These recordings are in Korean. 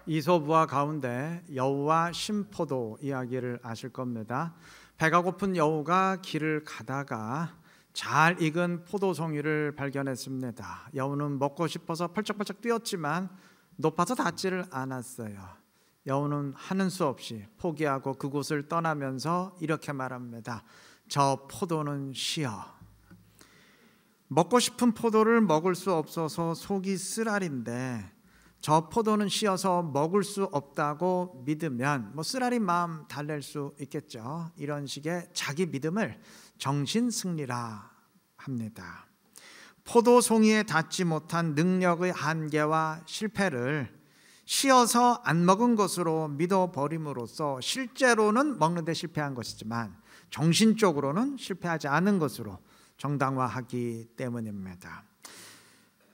이솝우화 가운데 여우와 신포도 이야기를 아실 겁니다. 배가 고픈 여우가 길을 가다가 잘 익은 포도송이를 발견했습니다. 여우는 먹고 싶어서 펄쩍펄쩍 뛰었지만 높아서 닿지를 않았어요. 여우는 하는 수 없이 포기하고 그곳을 떠나면서 이렇게 말합니다. 저 포도는 쉬어. 먹고 싶은 포도를 먹을 수 없어서 속이 쓰라린데 저 포도는 쉬어서 먹을 수 없다고 믿으면 쓰라린 마음 달랠 수 있겠죠. 이런 식의 자기 믿음을 정신승리라 합니다. 포도송이에 닿지 못한 능력의 한계와 실패를 쉬어서 안 먹은 것으로 믿어버림으로써 실제로는 먹는 데 실패한 것이지만 정신적으로는 실패하지 않은 것으로 정당화하기 때문입니다.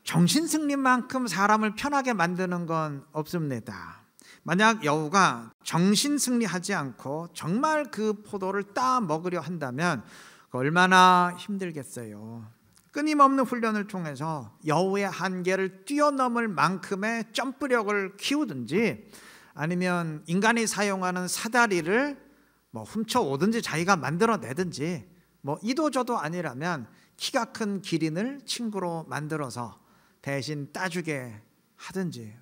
정신승리만큼 사람을 편하게 만드는 건 없습니다. 만약 여우가 정신승리하지 않고 정말 그 포도를 따 먹으려 한다면 얼마나 힘들겠어요. 끊임없는 훈련을 통해서 여우의 한계를 뛰어넘을 만큼의 점프력을 키우든지 아니면 인간이 사용하는 사다리를 훔쳐오든지 자기가 만들어내든지 이도저도 아니라면 키가 큰 기린을 친구로 만들어서 대신 따주게 하든지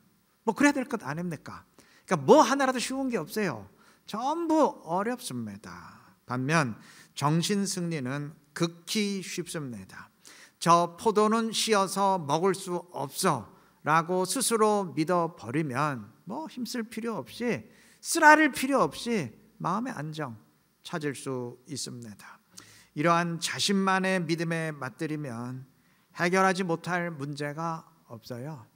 그래야 될 것 아닙니까? 그러니까 하나라도 쉬운 게 없어요. 전부 어렵습니다. 반면 정신승리는 극히 쉽습니다. 저 포도는 쉬어서 먹을 수 없어 라고 스스로 믿어버리면 힘쓸 필요 없이 쓰라릴 필요 없이 마음의 안정 찾을 수 있습니다. 이러한 자신만의 믿음에 맞들이면 해결하지 못할 문제가 없어요.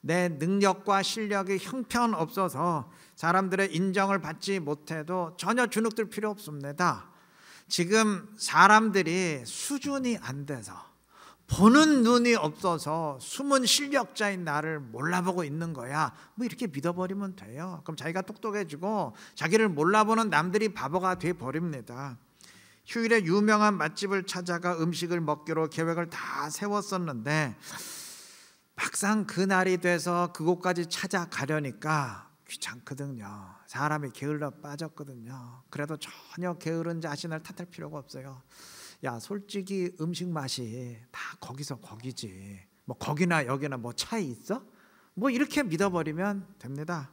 내 능력과 실력이 형편없어서 사람들의 인정을 받지 못해도 전혀 주눅들 필요 없습니다. 지금 사람들이 수준이 안 돼서 보는 눈이 없어서 숨은 실력자인 나를 몰라보고 있는 거야 이렇게 믿어버리면 돼요. 그럼 자기가 똑똑해지고 자기를 몰라보는 남들이 바보가 돼버립니다. 휴일에 유명한 맛집을 찾아가 음식을 먹기로 계획을 다 세웠었는데 막상 그날이 돼서 그곳까지 찾아가려니까 귀찮거든요. 사람이 게을러 빠졌거든요. 그래도 전혀 게으른 자신을 탓할 필요가 없어요. 야, 솔직히 음식 맛이 다 거기서 거기지 거기나 여기나 차이 있어? 이렇게 믿어버리면 됩니다.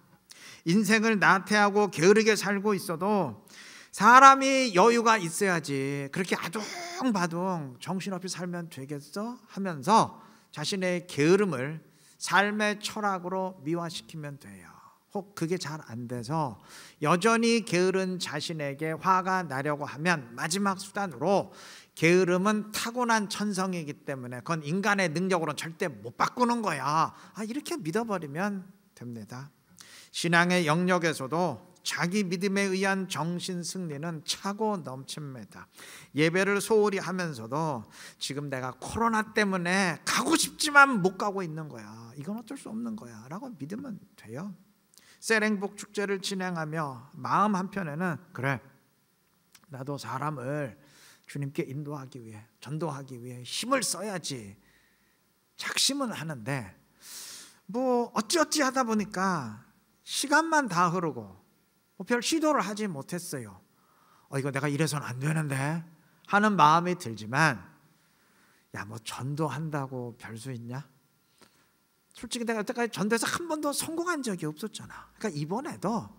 인생을 나태하고 게으르게 살고 있어도 사람이 여유가 있어야지 그렇게 아둥바둥 정신없이 살면 되겠어? 하면서 자신의 게으름을 삶의 철학으로 미화시키면 돼요. 혹 그게 잘 안 돼서 여전히 게으른 자신에게 화가 나려고 하면 마지막 수단으로 게으름은 타고난 천성이기 때문에 그건 인간의 능력으로는 절대 못 바꾸는 거야 이렇게 믿어버리면 됩니다. 신앙의 영역에서도 자기 믿음에 의한 정신승리는 차고 넘칩니다. 예배를 소홀히 하면서도 지금 내가 코로나 때문에 가고 싶지만 못 가고 있는 거야 이건 어쩔 수 없는 거야 라고 믿으면 돼요. 세랭복 축제를 진행하며 마음 한편에는 그래 나도 사람을 주님께 인도하기 위해 전도하기 위해 힘을 써야지 작심은 하는데 어찌어찌 하다 보니까 시간만 다 흐르고 별 시도를 하지 못했어요. 이거 내가 이래서는 안 되는데 하는 마음이 들지만 전도한다고 별수 있냐? 솔직히 내가 여태까지 전도해서 한 번도 성공한 적이 없었잖아. 그러니까 이번에도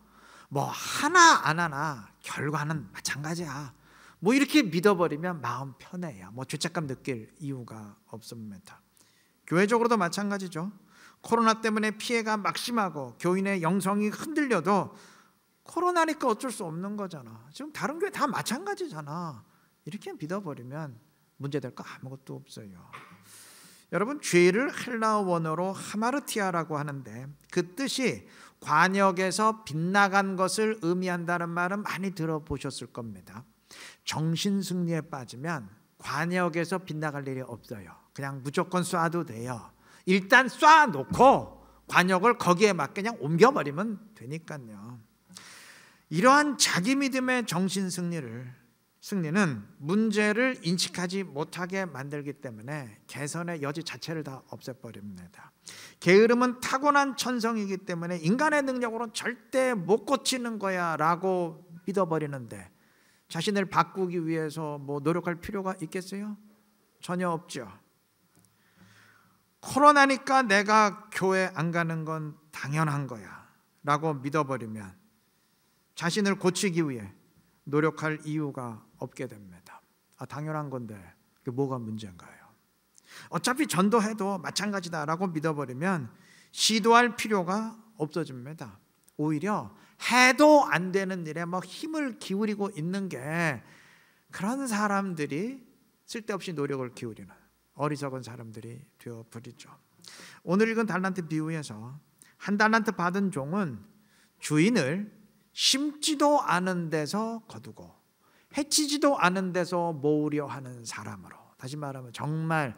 하나 안 하나 결과는 마찬가지야 이렇게 믿어버리면 마음 편해요. 죄책감 느낄 이유가 없습니다. 교회적으로도 마찬가지죠. 코로나 때문에 피해가 막심하고 교인의 영성이 흔들려도 코로나니까 어쩔 수 없는 거잖아. 지금 다른 교회 다 마찬가지잖아. 이렇게 믿어버리면 문제될 거 아무것도 없어요. 여러분, 죄를 헬라어 원어로 하마르티아라고 하는데 그 뜻이 관역에서 빗나간 것을 의미한다는 말은 많이 들어보셨을 겁니다. 정신승리에 빠지면 관역에서 빗나갈 일이 없어요. 그냥 무조건 쏴도 돼요. 일단 쏴놓고 관역을 거기에 맞게 그냥 옮겨버리면 되니까요. 이러한 자기 믿음의 정신승리를 승리는 문제를 인식하지 못하게 만들기 때문에 개선의 여지 자체를 다 없애버립니다. 게으름은 타고난 천성이기 때문에 인간의 능력으로는 절대 못 고치는 거야 라고 믿어버리는데, 자신을 바꾸기 위해서 뭐 노력할 필요가 있겠어요? 전혀 없죠. 코로나니까 내가 교회 안 가는 건 당연한 거야 라고 믿어버리면 자신을 고치기 위해 노력할 이유가 없게 됩니다. 당연한 건데 그게 뭐가 문제인가요? 어차피 전도해도 마찬가지다라고 믿어버리면 시도할 필요가 없어집니다. 오히려 해도 안 되는 일에 막 힘을 기울이고 있는 게, 그런 사람들이 쓸데없이 노력을 기울이는 어리석은 사람들이 되어버리죠. 오늘 읽은 달란트 비유에서 한 달란트 받은 종은 주인을 심지도 않은 데서 거두고 해치지도 않은 데서 모으려 하는 사람으로, 다시 말하면 정말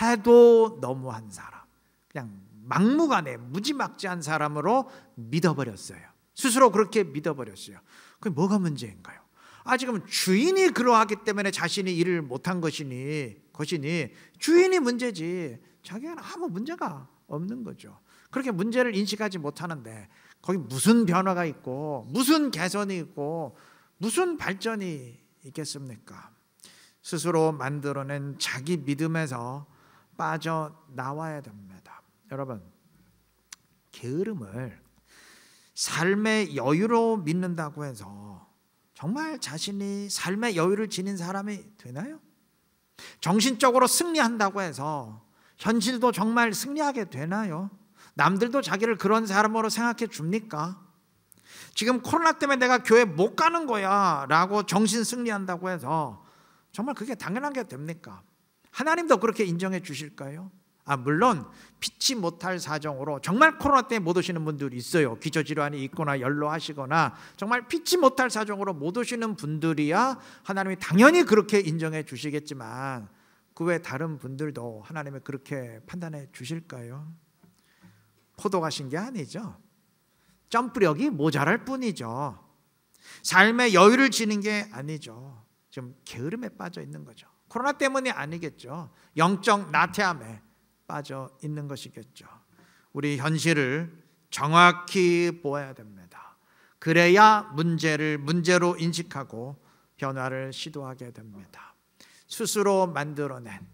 해도 너무한 사람, 그냥 막무가내 무지막지한 사람으로 믿어버렸어요. 스스로 그렇게 믿어버렸어요. 그게 뭐가 문제인가요? 지금 주인이 그러하기 때문에 자신이 일을 못한 것이니 주인이 문제지 자기는 아무 문제가 없는 거죠. 그렇게 문제를 인식하지 못하는데 거기 무슨 변화가 있고 무슨 개선이 있고 무슨 발전이 있겠습니까? 스스로 만들어낸 자기 믿음에서 빠져나와야 됩니다. 여러분, 게으름을 삶의 여유로 믿는다고 해서 정말 자신이 삶의 여유를 지닌 사람이 되나요? 정신적으로 승리한다고 해서 현실도 정말 승리하게 되나요? 남들도 자기를 그런 사람으로 생각해 줍니까? 지금 코로나 때문에 내가 교회 못 가는 거야 라고 정신 승리한다고 해서 정말 그게 당연한 게 됩니까? 하나님도 그렇게 인정해 주실까요? 물론 피치 못할 사정으로 정말 코로나 때문에 못 오시는 분들이 있어요. 기저질환이 있거나 연로하시거나 정말 피치 못할 사정으로 못 오시는 분들이야 하나님이 당연히 그렇게 인정해 주시겠지만, 그 외 다른 분들도 하나님이 그렇게 판단해 주실까요? 포도 가신 게 아니죠. 점프력이 모자랄 뿐이죠. 삶의 여유를 지닌 게 아니죠. 좀 게으름에 빠져 있는 거죠. 코로나 때문이 아니겠죠. 영적 나태함에 빠져 있는 것이겠죠. 우리 현실을 정확히 보아야 됩니다. 그래야 문제를 문제로 인식하고 변화를 시도하게 됩니다. 스스로 만들어낸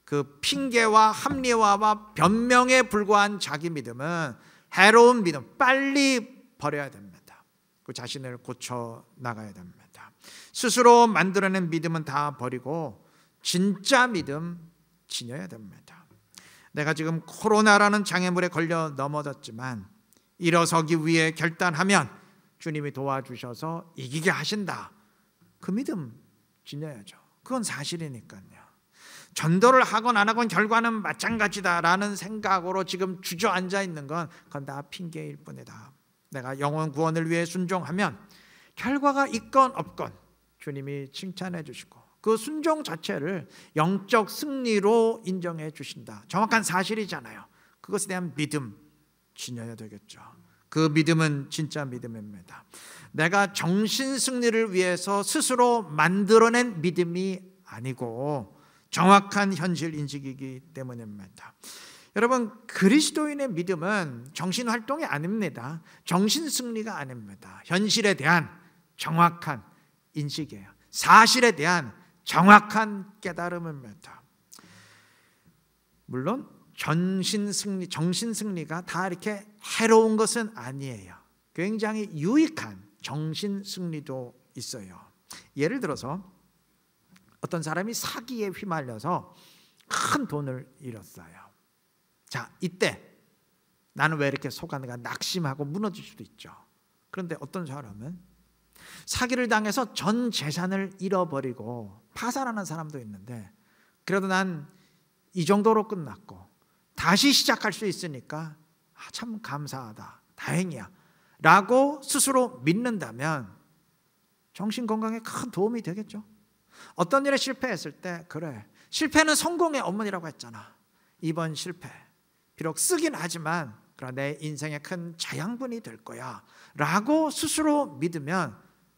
그 핑계와 합리화와 변명에 불과한 자기 믿음은 해로운 믿음, 빨리 버려야 됩니다. 그 자신을 고쳐 나가야 됩니다. 스스로 만들어낸 믿음은 다 버리고 진짜 믿음 지녀야 됩니다. 내가 지금 코로나라는 장애물에 걸려 넘어졌지만 일어서기 위해 결단하면 주님이 도와주셔서 이기게 하신다. 그 믿음 지녀야죠. 그건 사실이니까요. 전도를 하건 안 하건 결과는 마찬가지다라는 생각으로 지금 주저앉아 있는 건 그건 다 핑계일 뿐이다. 내가 영혼 구원을 위해 순종하면 결과가 있건 없건 주님이 칭찬해 주시고 그 순종 자체를 영적 승리로 인정해 주신다. 정확한 사실이잖아요. 그것에 대한 믿음 지녀야 되겠죠. 그 믿음은 진짜 믿음입니다. 내가 정신 승리를 위해서 스스로 만들어낸 믿음이 아니고 정확한 현실 인식이기 때문입니다. 여러분, 그리스도인의 믿음은 정신 활동이 아닙니다. 정신 승리가 아닙니다. 현실에 대한 정확한 인식이에요. 사실에 대한 정확한 깨달음입니다. 물론 정신 승리가 다 이렇게 해로운 것은 아니에요. 굉장히 유익한 정신 승리도 있어요. 예를 들어서 어떤 사람이 사기에 휘말려서 큰 돈을 잃었어요. 자, 이때 나는 왜 이렇게 속았는가 낙심하고 무너질 수도 있죠. 그런데 어떤 사람은 사기를 당해서 전 재산을 잃어버리고 파산하는 사람도 있는데, 그래도 난 이 정도로 끝났고 다시 시작할 수 있으니까 참 감사하다, 다행이야 라고 스스로 믿는다면 정신건강에 큰 도움이 되겠죠. 어떤 일에 실패했을 때, 그래, 실패는 성공의 어머니라고 했잖아. 이번 실패 비록 쓰긴 하지만 그러나 내 인생의 큰 자양분이 될 거야 라고 스스로 믿으면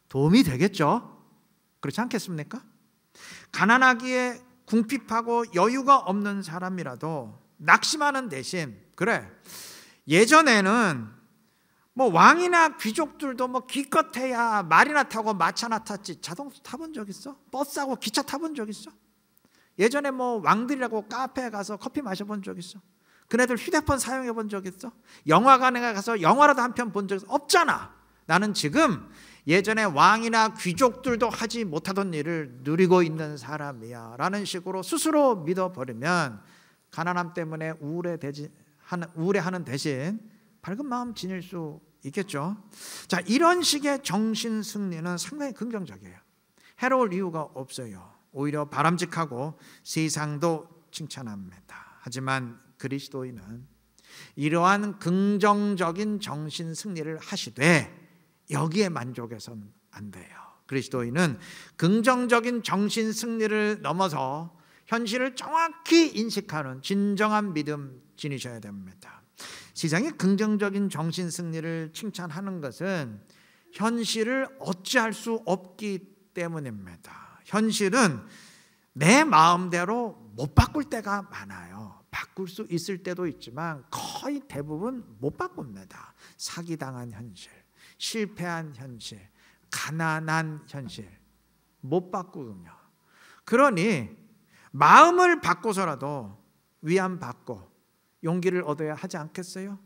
도움이 되겠죠. 그렇지 않겠습니까? 가난하기에 궁핍하고 여유가 없는 사람이라도 낙심하는 대신, 그래, 예전에는 뭐 왕이나 귀족들도 뭐 기껏해야 말이나 타고 마차나 탔지 자동차 타본 적 있어? 버스하고 기차 타본 적 있어? 예전에 뭐 왕들이라고 카페에 가서 커피 마셔본 적 있어? 그네들 휴대폰 사용해 본 적 있어? 영화관에 가서 영화라도 한 편 본 적 있어? 없잖아. 나는 지금 예전에 왕이나 귀족들도 하지 못하던 일을 누리고 있는 사람이야 라는 식으로 스스로 믿어버리면 가난함 때문에 우울해하는 대신 밝은 마음 지닐 수 있겠죠. 자, 이런 식의 정신 승리는 상당히 긍정적이에요. 해로울 이유가 없어요. 오히려 바람직하고 세상도 칭찬합니다. 하지만 그리스도인은 이러한 긍정적인 정신 승리를 하시되 여기에 만족해서는 안 돼요. 그리스도인은 긍정적인 정신 승리를 넘어서 현실을 정확히 인식하는 진정한 믿음 지니셔야 됩니다. 세상의 긍정적인 정신 승리를 칭찬하는 것은 현실을 어찌할 수 없기 때문입니다. 현실은 내 마음대로 못 바꿀 때가 많아요. 바꿀 수 있을 때도 있지만 거의 대부분 못 바꿉니다. 사기당한 현실, 실패한 현실, 가난한 현실 못 바꾸거든요. 그러니 마음을 바꿔서라도 위안받고 용기를 얻어야 하지 않겠어요?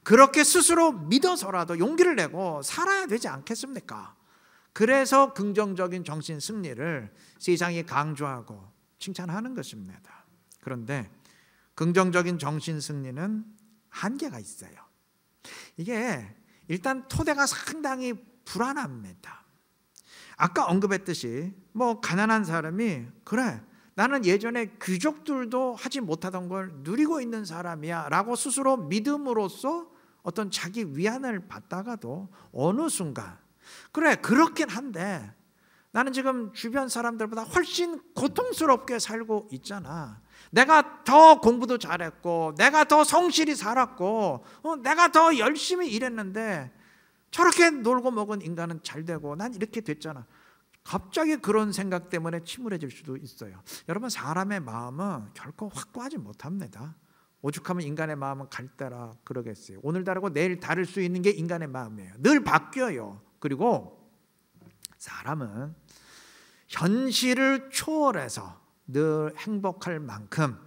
그렇게 스스로 믿어서라도 용기를 내고 살아야 되지 않겠습니까? 그래서 긍정적인 정신 승리를 세상이 강조하고 칭찬하는 것입니다. 그런데 긍정적인 정신 승리는 한계가 있어요. 이게 일단 토대가 상당히 불안합니다. 아까 언급했듯이 뭐 가난한 사람이 그래 나는 예전에 귀족들도 하지 못하던 걸 누리고 있는 사람이야 라고 스스로 믿음으로써 어떤 자기 위안을 받다가도 어느 순간 그래 그렇긴 한데 나는 지금 주변 사람들보다 훨씬 고통스럽게 살고 있잖아. 내가 더 공부도 잘했고 내가 더 성실히 살았고 내가 더 열심히 일했는데 저렇게 놀고 먹은 인간은 잘 되고 난 이렇게 됐잖아. 갑자기 그런 생각 때문에 침울해질 수도 있어요. 여러분 사람의 마음은 결코 확고하지 못합니다. 오죽하면 인간의 마음은 갈대라 그러겠어요. 오늘 다르고 내일 다를 수 있는 게 인간의 마음이에요. 늘 바뀌어요. 그리고 사람은 현실을 초월해서 늘 행복할 만큼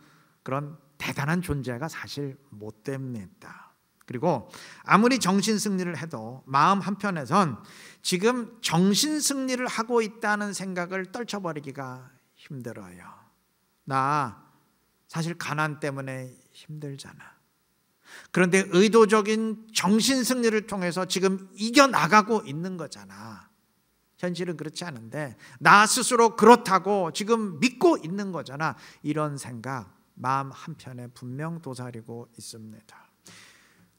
그런 대단한 존재가 사실 못 됩니다. 그리고 아무리 정신승리를 해도 마음 한편에선 지금 정신승리를 하고 있다는 생각을 떨쳐버리기가 힘들어요. 나 사실 가난 때문에 힘들잖아. 그런데 의도적인 정신승리를 통해서 지금 이겨나가고 있는 거잖아. 현실은 그렇지 않은데 나 스스로 그렇다고 지금 믿고 있는 거잖아. 이런 생각 마음 한편에 분명 도사리고 있습니다.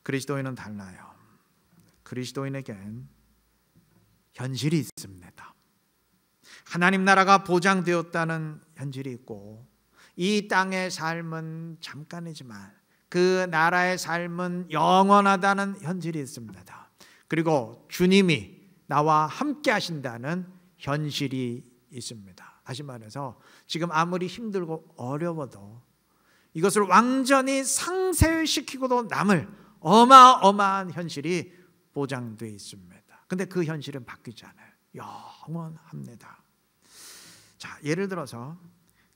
그리스도인은 달라요. 그리스도인에겐 현실이 있습니다. 하나님 나라가 보장되었다는 현실이 있고 이 땅의 삶은 잠깐이지만 그 나라의 삶은 영원하다는 현실이 있습니다. 그리고 주님이 나와 함께 하신다는 현실이 있습니다. 다시 말해서 지금 아무리 힘들고 어려워도 이것을 완전히 상쇄시키고도 남을 어마어마한 현실이 보장되어 있습니다. 근데 그 현실은 바뀌지 않아요. 영원합니다. 자, 예를 들어서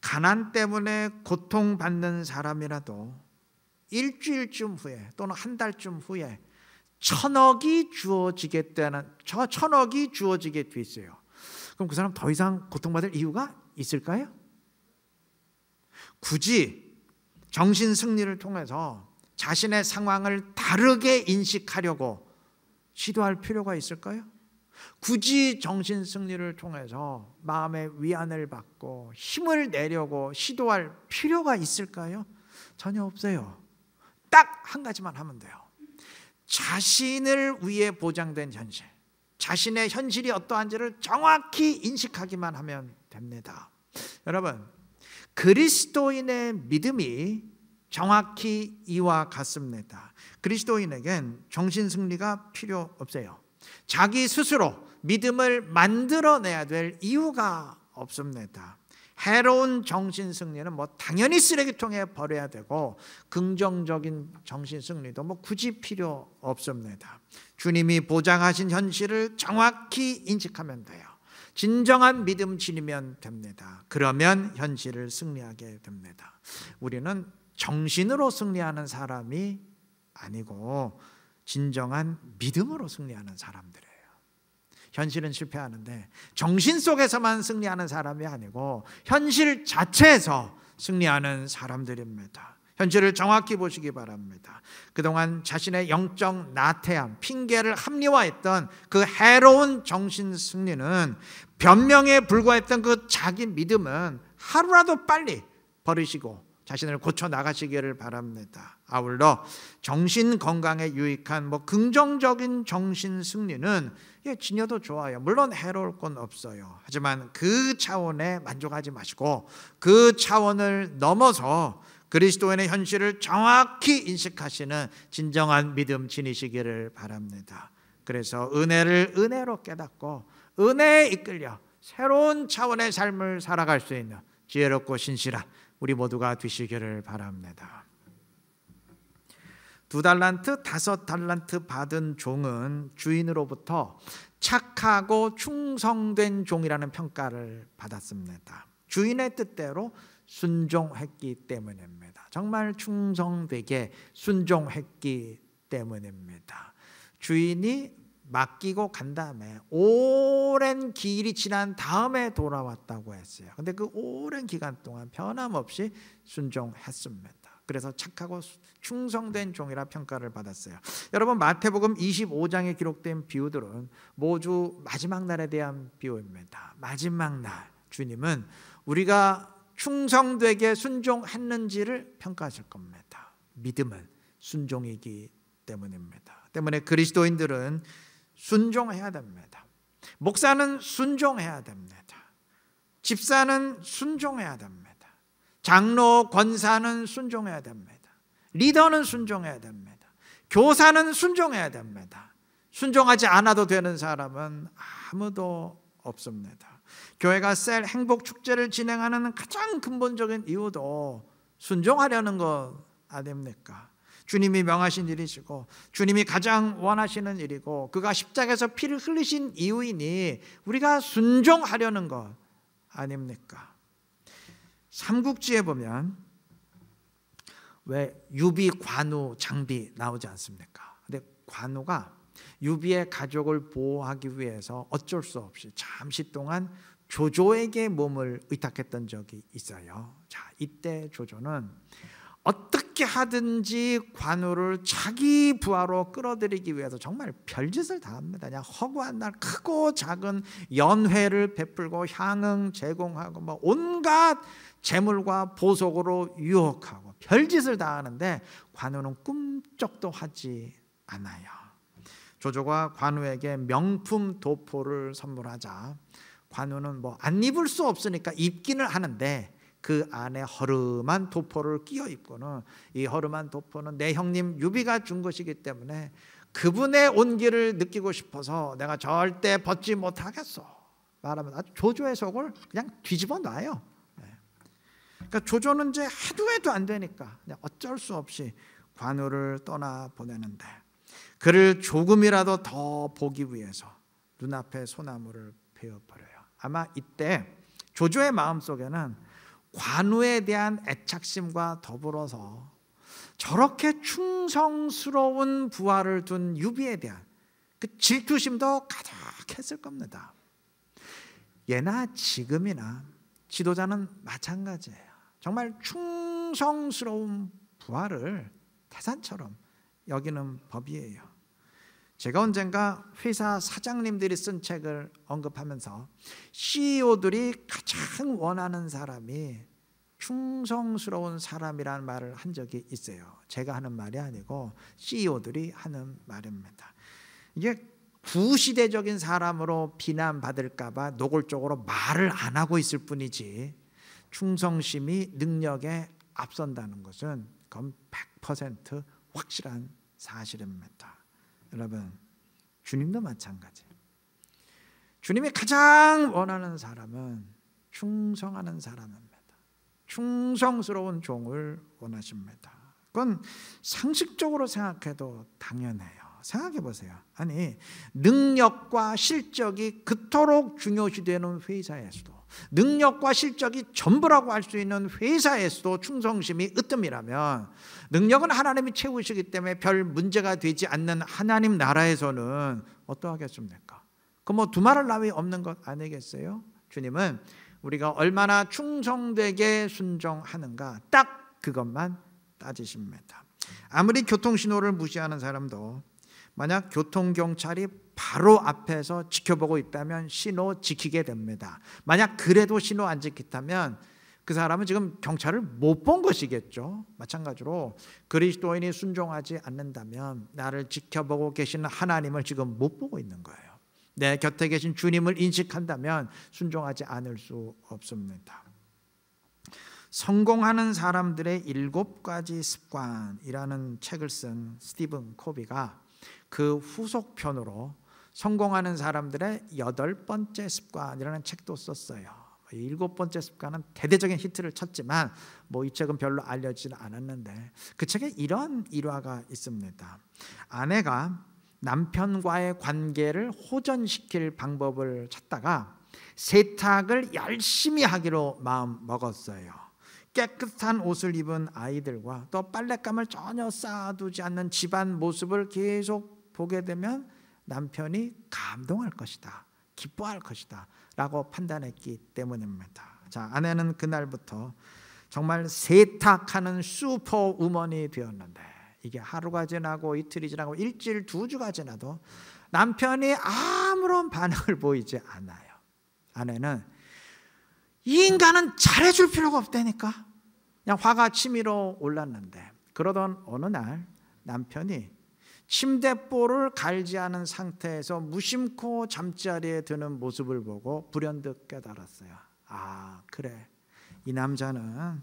가난 때문에 고통받는 사람이라도 일주일쯤 후에 또는 한 달쯤 후에 천억이 주어지게 돼 있어요. 그럼 그 사람 더 이상 고통받을 이유가 있을까요? 굳이 정신 승리를 통해서 자신의 상황을 다르게 인식하려고 시도할 필요가 있을까요? 굳이 정신 승리를 통해서 마음의 위안을 받고 힘을 내려고 시도할 필요가 있을까요? 전혀 없어요. 딱 한 가지만 하면 돼요. 자신을 위해 보장된 현실, 자신의 현실이 어떠한지를 정확히 인식하기만 하면 됩니다. 여러분, 그리스도인의 믿음이 정확히 이와 같습니다. 그리스도인에겐 정신승리가 필요 없어요. 자기 스스로 믿음을 만들어내야 될 이유가 없습니다. 해로운 정신 승리는 당연히 쓰레기통에 버려야 되고 긍정적인 정신 승리도 굳이 필요 없습니다. 주님이 보장하신 현실을 정확히 인식하면 돼요. 진정한 믿음 지니면 됩니다. 그러면 현실을 승리하게 됩니다. 우리는 정신으로 승리하는 사람이 아니고 진정한 믿음으로 승리하는 사람들이에요. 현실은 실패하는데 정신 속에서만 승리하는 사람이 아니고 현실 자체에서 승리하는 사람들입니다. 현실을 정확히 보시기 바랍니다. 그동안 자신의 영적 나태함, 핑계를 합리화했던 그 해로운 정신 승리는 변명에 불과했던 그 자기 믿음은 하루라도 빨리 버리시고 자신을 고쳐 나가시기를 바랍니다. 아울러 정신 건강에 유익한 긍정적인 정신 승리는 지녀도 좋아요. 물론 해로울 건 없어요. 하지만 그 차원에 만족하지 마시고 그 차원을 넘어서 그리스도인의 현실을 정확히 인식하시는 진정한 믿음 지니시기를 바랍니다. 그래서 은혜를 은혜로 깨닫고 은혜에 이끌려 새로운 차원의 삶을 살아갈 수 있는 지혜롭고 신실한 우리 모두가 되시기를 바랍니다. 2달란트, 5달란트 받은 종은 주인으로부터 착하고 충성된 종이라는 평가를 받았습니다. 주인의 뜻대로 순종했기 때문입니다. 정말 충성되게 순종했기 때문입니다. 주인이 맡기고 간 다음에 오랜 길이 지난 다음에 돌아왔다고 했어요. 근데 그 오랜 기간 동안 변함없이 순종했습니다. 그래서 착하고 충성된 종이라 평가를 받았어요. 여러분, 마태복음 25장에 기록된 비유들은 모두 마지막 날에 대한 비유입니다. 마지막 날 주님은 우리가 충성되게 순종했는지를 평가하실 겁니다. 믿음은 순종이기 때문입니다. 때문에 그리스도인들은 순종해야 됩니다. 목사는 순종해야 됩니다. 집사는 순종해야 됩니다. 장로, 권사는 순종해야 됩니다. 리더는 순종해야 됩니다. 교사는 순종해야 됩니다. 순종하지 않아도 되는 사람은 아무도 없습니다. 교회가 셀 행복 축제를 진행하는 가장 근본적인 이유도 순종하려는 것 아닙니까? 주님이 명하신 일이시고 주님이 가장 원하시는 일이고 그가 십자가에서 피를 흘리신 이유이니 우리가 순종하려는 것 아닙니까? 삼국지에 보면 왜 유비, 관우, 장비 나오지 않습니까? 근데 관우가 유비의 가족을 보호하기 위해서 어쩔 수 없이 잠시 동안 조조에게 몸을 의탁했던 적이 있어요. 자, 이때 조조는 어떻게 하든지 관우를 자기 부하로 끌어들이기 위해서 정말 별짓을 다 합니다. 그냥 허구한 날 크고 작은 연회를 베풀고 향응 제공하고 온갖 재물과 보석으로 유혹하고 별짓을 다 하는데 관우는 꿈쩍도 하지 않아요. 조조가 관우에게 명품 도포를 선물하자 관우는 안 입을 수 없으니까 입기는 하는데 그 안에 허름한 도포를 끼워 입고는 이 허름한 도포는 내 형님 유비가 준 것이기 때문에 그분의 온기를 느끼고 싶어서 내가 절대 벗지 못하겠어 말하면 아주 조조의 속을 그냥 뒤집어 놔요. 그러니까 조조는 이제 해도 해도 안 되니까 그냥 어쩔 수 없이 관우를 떠나 보내는데 그를 조금이라도 더 보기 위해서 눈앞에 소나무를 베어버려요. 아마 이때 조조의 마음속에는 관우에 대한 애착심과 더불어서 저렇게 충성스러운 부하를 둔 유비에 대한 그 질투심도 가득했을 겁니다. 예나 지금이나 지도자는 마찬가지예요. 정말 충성스러운 부하를 태산처럼 여기는 법이에요. 제가 언젠가 회사 사장님들이 쓴 책을 언급하면서 CEO들이 가장 원하는 사람이 충성스러운 사람이라는 말을 한 적이 있어요. 제가 하는 말이 아니고 CEO들이 하는 말입니다. 이게 구시대적인 사람으로 비난받을까 봐 노골적으로 말을 안 하고 있을 뿐이지 충성심이 능력에 앞선다는 것은 그건 100% 확실한 사실입니다. 여러분, 주님도 마찬가지. 주님이 가장 원하는 사람은 충성하는 사람입니다. 충성스러운 종을 원하십니다. 그건 상식적으로 생각해도 당연해요. 생각해 보세요. 아니, 능력과 실적이 그토록 중요시되는 회사에서도, 능력과 실적이 전부라고 할 수 있는 회사에서도 충성심이 으뜸이라면, 능력은 하나님이 채우시기 때문에 별 문제가 되지 않는 하나님 나라에서는 어떠하겠습니까? 그 뭐 두말할 나위 없는 것 아니겠어요? 주님은 우리가 얼마나 충성되게 순종하는가, 딱 그것만 따지십니다. 아무리 교통신호를 무시하는 사람도 만약 교통경찰이 바로 앞에서 지켜보고 있다면 신호 지키게 됩니다. 만약 그래도 신호 안 지켰다면 그 사람은 지금 경찰을 못 본 것이겠죠. 마찬가지로 그리스도인이 순종하지 않는다면 나를 지켜보고 계시는 하나님을 지금 못 보고 있는 거예요. 내 곁에 계신 주님을 인식한다면 순종하지 않을 수 없습니다. 성공하는 사람들의 7가지 습관이라는 책을 쓴 스티븐 코비가 그 후속편으로 성공하는 사람들의 8번째 습관이라는 책도 썼어요. 7번째 습관은 대대적인 히트를 쳤지만 이 책은 별로 알려지지 않았는데, 그 책에 이런 일화가 있습니다. 아내가 남편과의 관계를 호전시킬 방법을 찾다가 세탁을 열심히 하기로 마음 먹었어요. 깨끗한 옷을 입은 아이들과 또 빨랫감을 전혀 쌓아두지 않는 집안 모습을 계속 보게 되면 남편이 감동할 것이다, 기뻐할 것이다 라고 판단했기 때문입니다. 자, 아내는 그날부터 정말 세탁하는 슈퍼우먼이 되었는데, 이게 하루가 지나고 이틀이 지나고 일주일, 2주가 지나도 남편이 아무런 반응을 보이지 않아요. 아내는 이 인간은 잘해줄 필요가 없다니까, 그냥 화가 치밀어 올랐는데, 그러던 어느 날 남편이 침대볼을 갈지 않은 상태에서 무심코 잠자리에 드는 모습을 보고 불현듯 깨달았어요. 아, 그래, 이 남자는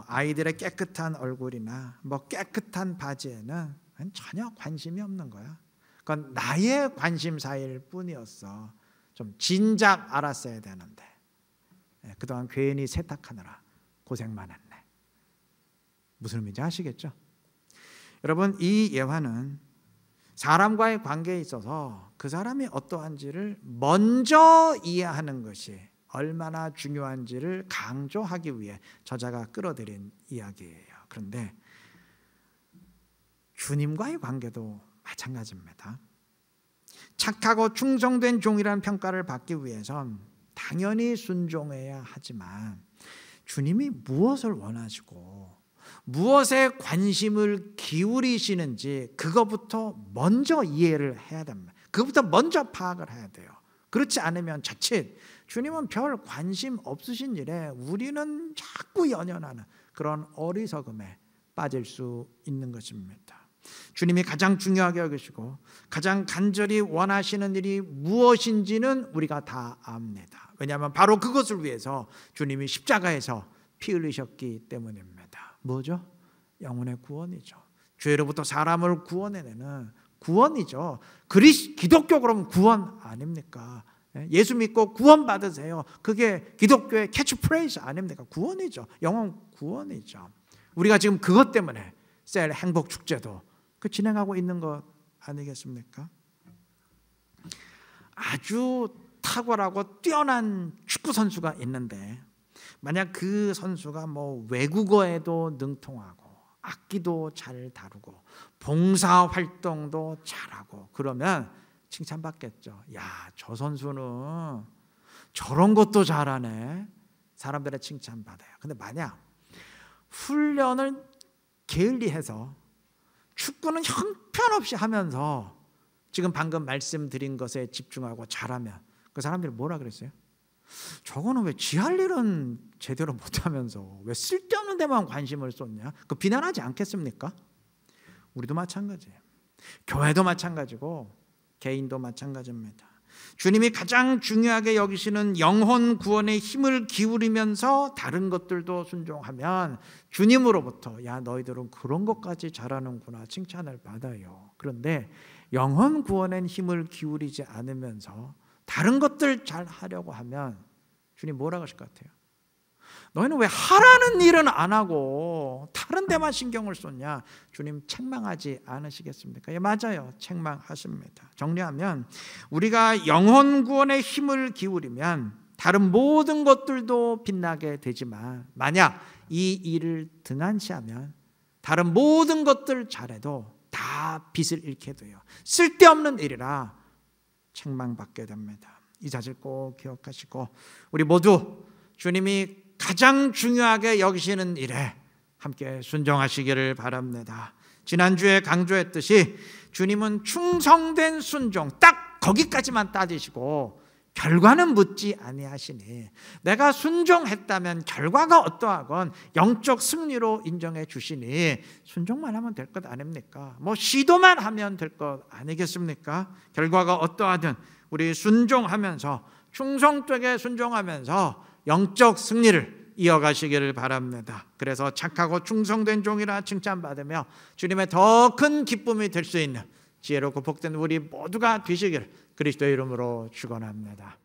아이들의 깨끗한 얼굴이나 깨끗한 바지에는 전혀 관심이 없는 거야. 그건 나의 관심사일 뿐이었어. 좀 진작 알았어야 되는데 그동안 괜히 세탁하느라 고생만 했네. 무슨 의미인지 아시겠죠? 여러분, 이 예화는 사람과의 관계에 있어서 그 사람이 어떠한지를 먼저 이해하는 것이 얼마나 중요한지를 강조하기 위해 저자가 끌어들인 이야기예요. 그런데 주님과의 관계도 마찬가지입니다. 착하고 충성된 종이라는 평가를 받기 위해선 당연히 순종해야 하지만 주님이 무엇을 원하시고 무엇에 관심을 기울이시는지 그것부터 먼저 이해를 해야 됩니다. 그것부터 먼저 파악을 해야 돼요. 그렇지 않으면 자칫 주님은 별 관심 없으신 일에 우리는 자꾸 연연하는 그런 어리석음에 빠질 수 있는 것입니다. 주님이 가장 중요하게 여기시고 가장 간절히 원하시는 일이 무엇인지는 우리가 다 압니다. 왜냐하면 바로 그것을 위해서 주님이 십자가에서 피 흘리셨기 때문입니다. 뭐죠? 영혼의 구원이죠. 죄로부터 사람을 구원해내는 구원이죠. 기독교 그러면 구원 아닙니까? 예수 믿고 구원 받으세요. 그게 기독교의 캐치프레이즈 아닙니까? 구원이죠. 영혼 구원이죠. 우리가 지금 그것 때문에 셀 행복 축제도 진행하고 있는 것 아니겠습니까? 아주 탁월하고 뛰어난 축구 선수가 있는데 만약 그 선수가 외국어에도 능통하고 악기도 잘 다루고 봉사 활동도 잘하고 그러면 칭찬받겠죠. 야, 저 선수는 저런 것도 잘하네. 사람들의 칭찬받아요. 근데 만약 훈련을 게을리해서 축구는 형편없이 하면서 지금 방금 말씀드린 것에 집중하고 잘하면 그 사람들이 뭐라 그랬어요? 저거는 왜 지 할 일은 제대로 못하면서 왜 쓸데없는 데만 관심을 쏟냐? 그 비난하지 않겠습니까? 우리도 마찬가지예요. 교회도 마찬가지고 개인도 마찬가지입니다. 주님이 가장 중요하게 여기시는 영혼 구원에 힘을 기울이면서 다른 것들도 순종하면 주님으로부터 야, 너희들은 그런 것까지 잘하는구나 칭찬을 받아요. 그런데 영혼 구원에 힘을 기울이지 않으면서 다른 것들 잘 하려고 하면 주님 뭐라고 하실 것 같아요? 너희는 왜 하라는 일은 안 하고 다른 데만 신경을 쏟냐? 주님 책망하지 않으시겠습니까? 예, 맞아요. 책망하십니다. 정리하면 우리가 영혼 구원에 힘을 기울이면 다른 모든 것들도 빛나게 되지만 만약 이 일을 등한시하면 다른 모든 것들 잘해도 다 빛을 잃게 돼요. 쓸데없는 일이라 책망받게 됩니다. 이 사실 꼭 기억하시고 우리 모두 주님이 가장 중요하게 여기시는 일에 함께 순종하시기를 바랍니다. 지난주에 강조했듯이 주님은 충성된 순종 딱 거기까지만 따지시고 결과는 묻지 아니하시니 내가 순종했다면 결과가 어떠하건 영적 승리로 인정해 주시니 순종만 하면 될 것 아닙니까? 뭐 시도만 하면 될 것 아니겠습니까? 결과가 어떠하든 우리 순종하면서 충성되게 순종하면서 영적 승리를 이어가시기를 바랍니다. 그래서 착하고 충성된 종이라 칭찬받으며 주님의 더 큰 기쁨이 될 수 있는 지혜롭고 복된 우리 모두가 되시기를 그리스도의 이름으로 축원합니다.